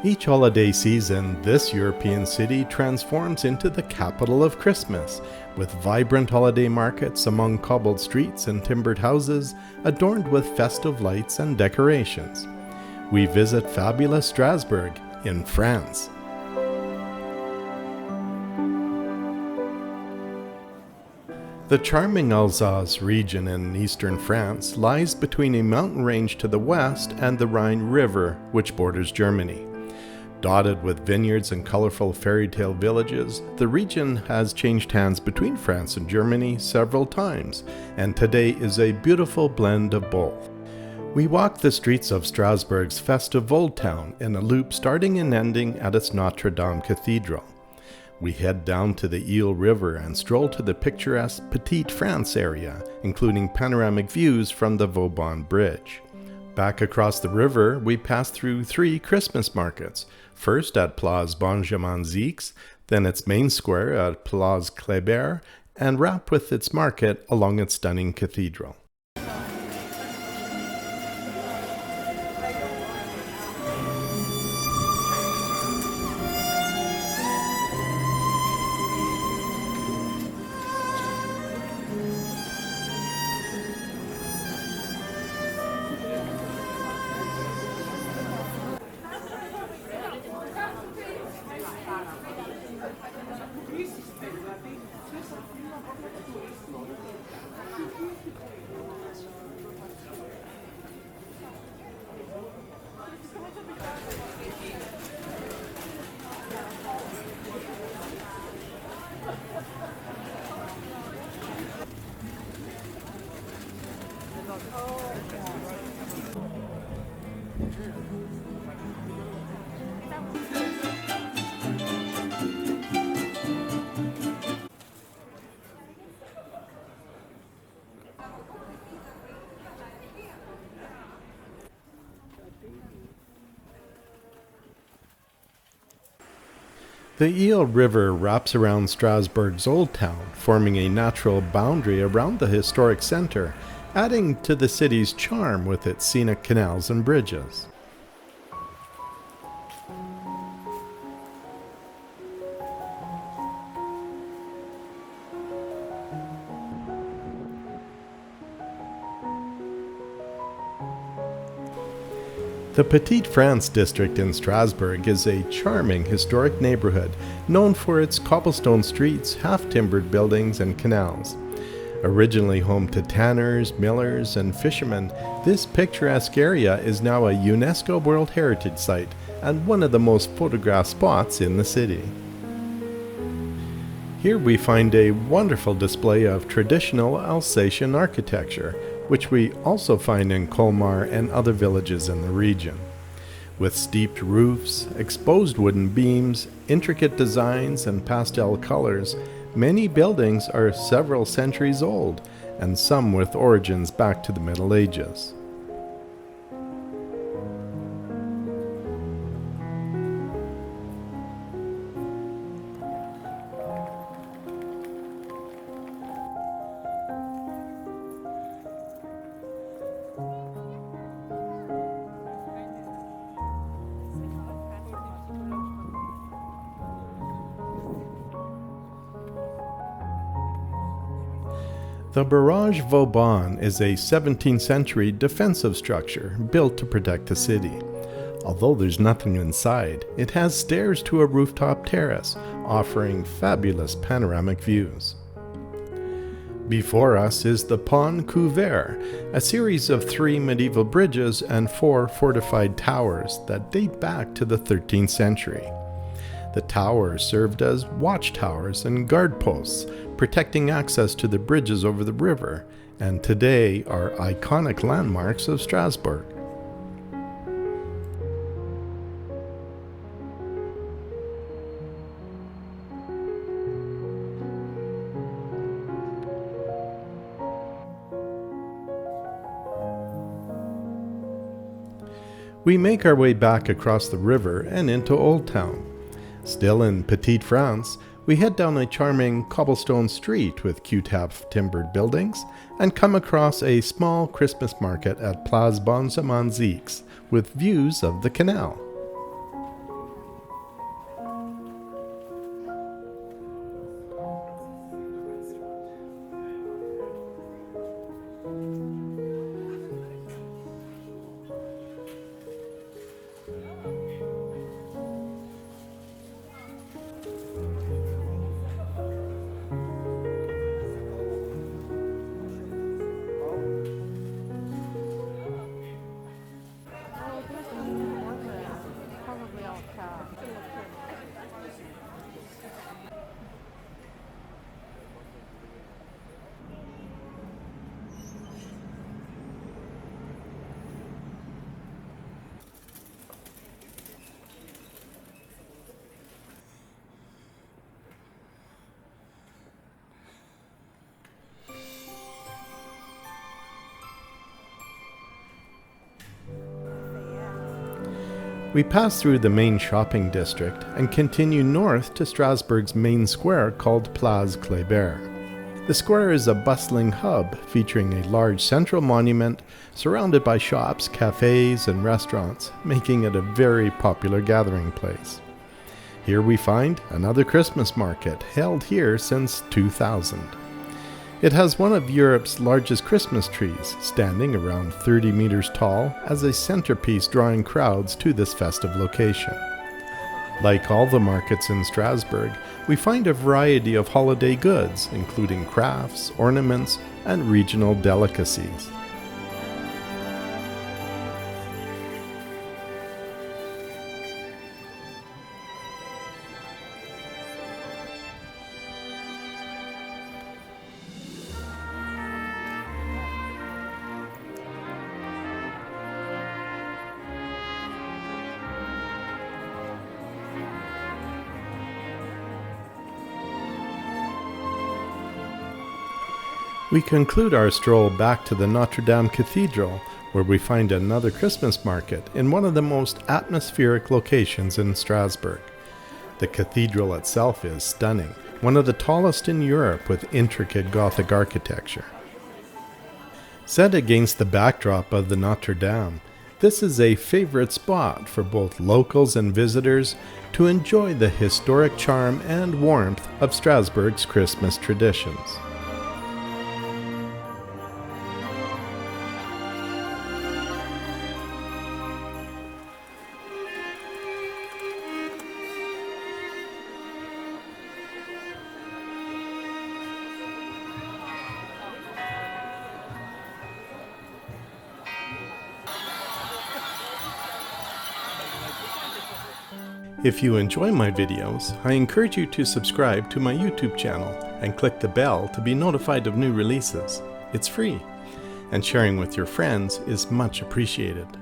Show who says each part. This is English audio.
Speaker 1: Each holiday season, this European city transforms into the capital of Christmas, with vibrant holiday markets among cobbled streets and timbered houses adorned with festive lights and decorations. We visit fabulous Strasbourg in France. The charming Alsace region in eastern France lies between a mountain range to the west and the Rhine River, which borders Germany. Dotted with vineyards and colorful fairy tale villages, the region has changed hands between France and Germany several times, and today is a beautiful blend of both. We walk the streets of Strasbourg's festive Old Town in a loop starting and ending at its Notre Dame Cathedral. We head down to the Eel River and stroll to the picturesque Petite France area, including panoramic views from the Vauban Bridge. Back across the river, we pass through 3 Christmas markets, first at Place Benjamin Zix, then its main square at Place Kléber, and wrap with its market along its stunning cathedral. The Eel River wraps around Strasbourg's Old Town, forming a natural boundary around the historic center, adding to the city's charm with its scenic canals and bridges. The Petite France district in Strasbourg is a charming historic neighborhood known for its cobblestone streets, half-timbered buildings, and canals. Originally home to tanners, millers, and fishermen, this picturesque area is now a UNESCO World Heritage Site and one of the most photographed spots in the city. Here we find a wonderful display of traditional Alsatian architecture, which we also find in Colmar and other villages in the region. With steeped roofs, exposed wooden beams, intricate designs, and pastel colors, many buildings are several centuries old, and some with origins back to the Middle Ages. The Barrage Vauban is a 17th century defensive structure built to protect the city. Although there's nothing inside, it has stairs to a rooftop terrace, offering fabulous panoramic views. Before us is the Pont Couvert, a series of 3 medieval bridges and 4 fortified towers that date back to the 13th century. The towers served as watchtowers and guard posts, protecting access to the bridges over the river, and today are iconic landmarks of Strasbourg. We make our way back across the river and into Old Town. Still in Petite France, we head down a charming cobblestone street with Q-tap timbered buildings and come across a small Christmas market at Place Benjamin Zix with views of the canal. We pass through the main shopping district and continue north to Strasbourg's main square called Place Kléber. The square is a bustling hub featuring a large central monument surrounded by shops, cafes, and restaurants, making it a very popular gathering place. Here we find another Christmas market, held here since 2000. It has one of Europe's largest Christmas trees, standing around 30 meters tall as a centerpiece drawing crowds to this festive location. Like all the markets in Strasbourg, we find a variety of holiday goods, including crafts, ornaments, and regional delicacies. We conclude our stroll back to the Notre Dame Cathedral, where we find another Christmas market in one of the most atmospheric locations in Strasbourg. The cathedral itself is stunning, one of the tallest in Europe with intricate Gothic architecture. Set against the backdrop of the Notre Dame, this is a favorite spot for both locals and visitors to enjoy the historic charm and warmth of Strasbourg's Christmas traditions. If you enjoy my videos, I encourage you to subscribe to my YouTube channel and click the bell to be notified of new releases. It's free, and sharing with your friends is much appreciated.